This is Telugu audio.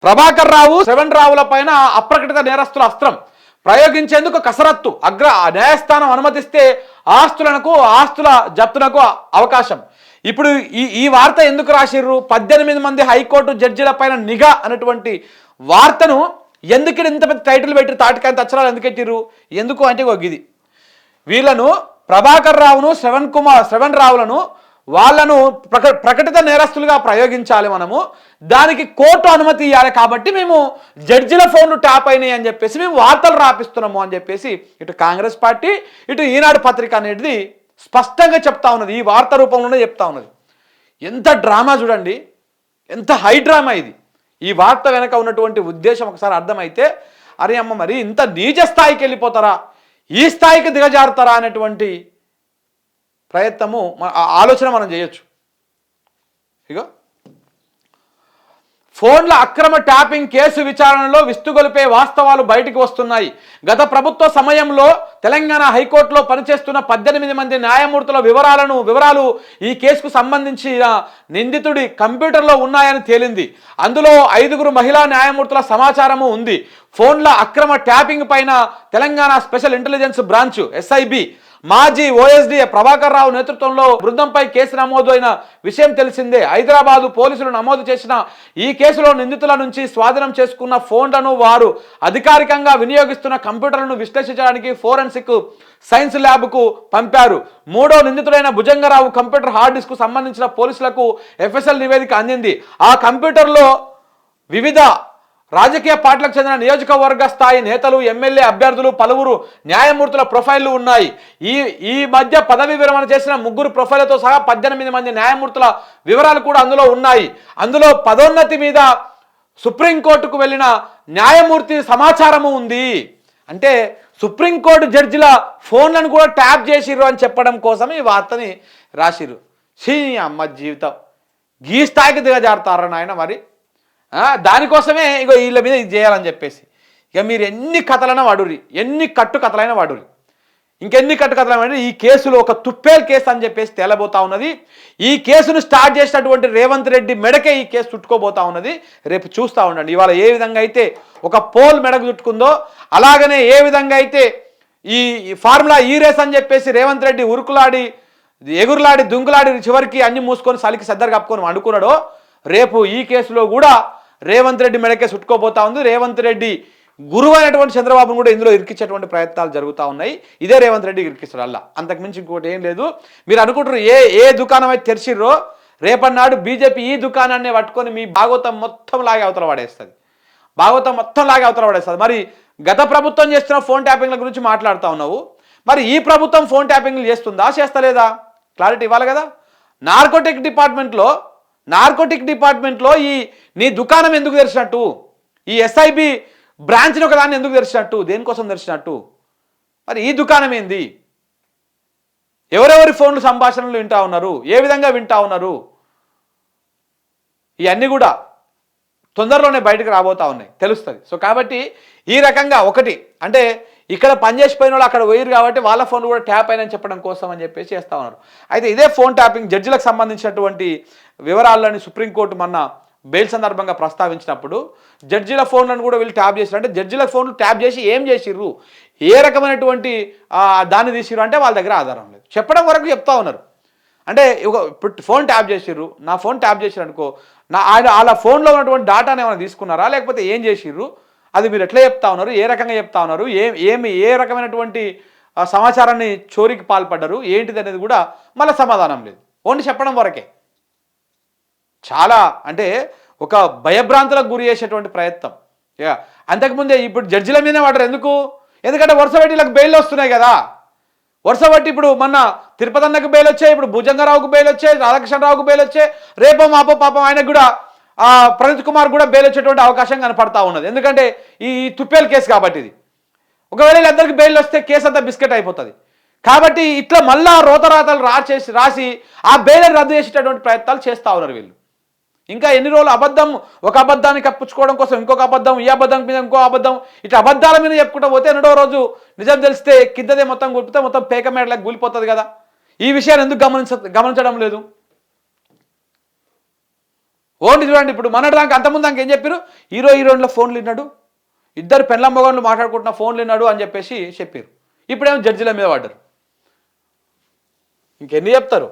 ప్రభాకర్ రావు శ్రవణ్ రావుల పైన అప్రకటిత నేరస్తుల అస్త్రం ప్రయోగించేందుకు కసరత్తు న్యాయస్థానం అనుమతిస్తే ఆస్తుల జప్తునకు అవకాశం. ఇప్పుడు ఈ వార్త ఎందుకు రాసిర్రు? 18 మంది హైకోర్టు జడ్జిల పైన నిఘా అనేటువంటి వార్తను ఎందుకు ఇంత పెద్ద టైటిల్ పెట్టి తాటికాంత అక్షరాలు ఎందుకు పెట్టిర్రు? ఎందుకు అంటే ఇది వీళ్ళను ప్రభాకర్ రావును శ్రవణ్ రావులను వాళ్ళను ప్రకటిత నేరస్తులుగా ప్రయోగించాలి మనము, దానికి కోర్టు అనుమతి ఇవ్వాలి. కాబట్టి మేము జడ్జిల ఫోన్లు ట్యాప్ అయినాయి అని చెప్పేసి మేము వార్తలు రాపిస్తున్నాము అని చెప్పేసి ఇటు కాంగ్రెస్ పార్టీ ఇటు ఈనాడు పత్రిక అనేది స్పష్టంగా చెప్తా ఉన్నది. ఈ వార్త రూపంలోనే చెప్తా ఉన్నది. ఎంత డ్రామా చూడండి, ఎంత హై డ్రామా ఇది. ఈ వార్త వెనక ఉన్నటువంటి ఉద్దేశం ఒకసారి అర్థమైతే అరే అమ్మ మరి ఇంత నీచ స్థాయికి వెళ్ళిపోతారా, ఈ స్థాయికి దిగజారుతారా అనేటువంటి ప్రయత్నము ఆలోచన మనం చేయొచ్చు. ఇగో ఫోన్ల అక్రమ ట్యాపింగ్ కేసు విచారణలో విస్తుగొలిపే వాస్తవాలు బయటికి వస్తున్నాయి. గత ప్రభుత్వ సమయంలో తెలంగాణ హైకోర్టులో పనిచేస్తున్న 18 మంది న్యాయమూర్తుల వివరాలు ఈ కేసుకు సంబంధించిన నిందితుడి కంప్యూటర్లో ఉన్నాయని తేలింది. అందులో 5 మహిళా న్యాయమూర్తుల సమాచారము ఉంది. ఫోన్ల అక్రమ ట్యాపింగ్ పైన Telangana special intelligence branch SIB మాజీ OSD ప్రభాకర్ రావు నేతృత్వంలో బృందంపై కేసు నమోదు అయిన విషయం తెలిసిందే. హైదరాబాదు పోలీసులు నమోదు చేసిన ఈ కేసులో నిందితుల నుంచి స్వాధీనం చేసుకున్న ఫోన్లను వారు అధికారికంగా వినియోగిస్తున్న కంప్యూటర్లను విశ్లేషించడానికి ఫోరెన్సిక్ సైన్స్ ల్యాబ్కు పంపారు. 3వ నిందితుడైన భుజంగరావు కంప్యూటర్ హార్డ్ డిస్క్ కు సంబంధించిన పోలీసులకు FSL నివేదిక అందింది. ఆ కంప్యూటర్లో వివిధ రాజకీయ పార్టీలకు చెందిన నియోజకవర్గ స్థాయి నేతలు, ఎమ్మెల్యే అభ్యర్థులు, పలువురు న్యాయమూర్తుల ప్రొఫైళ్లు ఉన్నాయి. ఈ మధ్య పదవి విరమణ చేసిన 3 ప్రొఫైళ్లతో సహా 18 మంది న్యాయమూర్తుల వివరాలు కూడా అందులో ఉన్నాయి. అందులో పదోన్నతి మీద సుప్రీంకోర్టుకు వెళ్ళిన న్యాయమూర్తి సమాచారము ఉంది. అంటే సుప్రీంకోర్టు జడ్జిల ఫోన్లను కూడా ట్యాప్ చేసిర్రు అని చెప్పడం కోసం ఈ వార్తని రాసిర్రు. ఛీ అమ్మ జీవితం, గీ స్థాయికి దిగజారుతారా నాయన మరి. దానికోసమే ఇగో వీళ్ళ మీద ఇది చేయాలని చెప్పేసి ఇక మీరు ఎన్ని కథలైనా వాడురి, ఎన్ని కట్టుకథలైనా వాడురి, ఇంకెన్ని కట్టుకథలైనా వాడురి. ఈ కేసులో ఒక తుప్పేల్ కేసు అని చెప్పేసి తేలబోతా ఉన్నది. ఈ కేసును స్టార్ట్ చేసినటువంటి రేవంత్ రెడ్డి మెడకే ఈ కేసు చుట్టుకోబోతా ఉన్నది. రేపు చూస్తూ ఉండండి. ఇవాళ ఏ విధంగా అయితే ఒక పోల్ మెడకు చుట్టుకుందో అలాగనే ఏ విధంగా అయితే ఈ ఫార్ములా ఈ రేస్ అని చెప్పేసి రేవంత్ రెడ్డి ఉరుకులాడి ఎగురులాడి దుంకులాడి చివరికి అన్ని మూసుకొని సలికి సద్దరు కప్పుకొని అనుకున్నాడో, రేపు ఈ కేసులో కూడా రేవంత్ రెడ్డి మెడకే చుట్టుకోబోతా ఉంది. రేవంత్ రెడ్డి గురువు అయినటువంటి చంద్రబాబును కూడా ఇందులో ఇరికించేటువంటి ప్రయత్నాలు జరుగుతూ ఉన్నాయి. ఇదే రేవంత్ రెడ్డి ఇరికిస్తాడు అలా, అంతకుమించి ఇంకోటి ఏం లేదు. మీరు అనుకుంటారు ఏ దుకాణం అయితే తెరిచిర్రో రేపన్నాడు బీజేపీ ఈ దుకాణాన్ని పట్టుకొని మీ భాగవతం మొత్తం లాగే అవతల పడేస్తుంది. మరి గత ప్రభుత్వం చేస్తున్న ఫోన్ ట్యాపింగ్ల గురించి మాట్లాడుతూ ఉన్నావు. మరి ఈ ప్రభుత్వం ఫోన్ ట్యాపింగ్లు చేస్తుందా చేస్తలేదా క్లారిటీ ఇవ్వాలి కదా. నార్కోటిక్ డిపార్ట్మెంట్లో నీ దుకాణం ఎందుకు తెరిచినట్టు, ఈ SIB బ్రాంచ్ని ఒక దాన్ని ఎందుకు తెరిచినట్టు, దేనికోసం తెరిచినట్టు, మరి ఈ దుకాణం ఏంది, ఎవరెవరి ఫోన్లు సంభాషణలు వింటా ఉన్నారు, ఏ విధంగా వింటా ఉన్నారు, ఇవన్నీ కూడా తొందరలోనే బయటకు రాబోతా ఉన్నాయి, తెలుస్తుంది. సో కాబట్టి ఈ రకంగా ఒకటి అంటే ఇక్కడ పనిచేసిపోయిన వాళ్ళు అక్కడ పోయారు కాబట్టి వాళ్ళ ఫోన్ కూడా ట్యాప్ అయినని చెప్పడం కోసం అని చెప్పేసి చేస్తూ ఉన్నారు. అయితే ఇదే ఫోన్ ట్యాపింగ్ జడ్జిలకు సంబంధించినటువంటి వివరాలని సుప్రీంకోర్టు మొన్న బెయిల్ సందర్భంగా ప్రస్తావించినప్పుడు జడ్జిల ఫోన్లను కూడా వీళ్ళు ట్యాప్ చేసిరు. అంటే జడ్జిల ఫోన్లు ట్యాప్ చేసి ఏం చేసిర్రు, ఏ రకమైనటువంటి దాన్ని తీసిర్రు అంటే వాళ్ళ దగ్గర ఆధారం లేదు, చెప్పడం వరకు చెప్తా ఉన్నారు. అంటే ఇప్పుడు ఫోన్ ట్యాప్ చేసిర్రు, నా ఫోన్ ట్యాప్ చేసిర్రు అనుకో, వాళ్ళ ఫోన్లో ఉన్నటువంటి డాటాను ఏమైనా తీసుకున్నారా లేకపోతే ఏం చేసిర్రు, అది మీరు ఎట్లా చెప్తా ఉన్నారు, ఏ రకంగా చెప్తా ఉన్నారు, ఏ రకమైనటువంటి సమాచారాన్ని చోరీకి పాల్పడ్డారు ఏంటిది అనేది కూడా మళ్ళీ సమాధానం లేదు, ఓన్లీ చెప్పడం వరకే. చాలా అంటే ఒక భయభ్రాంతులకు గురి చేసేటువంటి ప్రయత్నం. అంతకుముందే ఇప్పుడు జడ్జిల మీదనే వాడరు ఎందుకంటే వరుస పెట్టి వీళ్ళకి బెయిల్ వస్తున్నాయి కదా. వరుస బట్టి ఇప్పుడు మొన్న తిరుపతి అన్నకు బెయిల్ వచ్చాయి, ఇప్పుడు భుజంగరావుకు బెయిల్ వచ్చాయి, రాధాకృష్ణరావుకు బెయిల్ వచ్చాయి, రేపో మాపో పాపం ఆయనకు కూడా ప్రణీత్ కుమార్ కూడా బెయిల్ వచ్చేటువంటి అవకాశం కనపడతా ఉన్నది. ఎందుకంటే ఈ తుప్పేల్ కేసు కాబట్టి ఇది ఒకవేళ వీళ్ళందరికీ బెయిల్ వస్తే కేసు అంతా బిస్కెట్ అయిపోతుంది. కాబట్టి ఇట్లా మళ్ళా రోతరాతలు రాసి ఆ బెయిల్ రద్దు చేసేటటువంటి ప్రయత్నాలు చేస్తూ ఉన్నారు వీళ్ళు. ఇంకా ఎన్ని రోజులు ఒక అబద్ధాన్ని కప్పుకోవడం కోసం ఇంకొక అబద్ధం, ఈ అబద్ధం మీద ఇంకో అబద్ధం, ఇట్లా అబద్ధాల మీద చెప్పుకుంటూ పోతే ఎన్నడో రోజు నిజం తెలిస్తే కిందదే మొత్తం గుర్పితే మొత్తం పేక మేడలకు కూలిపోతుంది కదా. ఈ విషయాన్ని ఎందుకు గమనించడం లేదు? ఓన్లీ చూడండి ఇప్పుడు మొన్నటిదాకా అంతకుముందు దాకా ఏం చెప్పారు, హీరోయిన్ల ఫోన్లు విన్నాడు, ఇద్దరు పెళ్ళం మొగన్లు మాట్లాడుకుంటున్న ఫోన్లు విన్నాడు అని చెప్పేసి చెప్పారు. ఇప్పుడేమో జడ్జిల మీద పడ్డారు. ఇంకెన్ని చెప్తారు.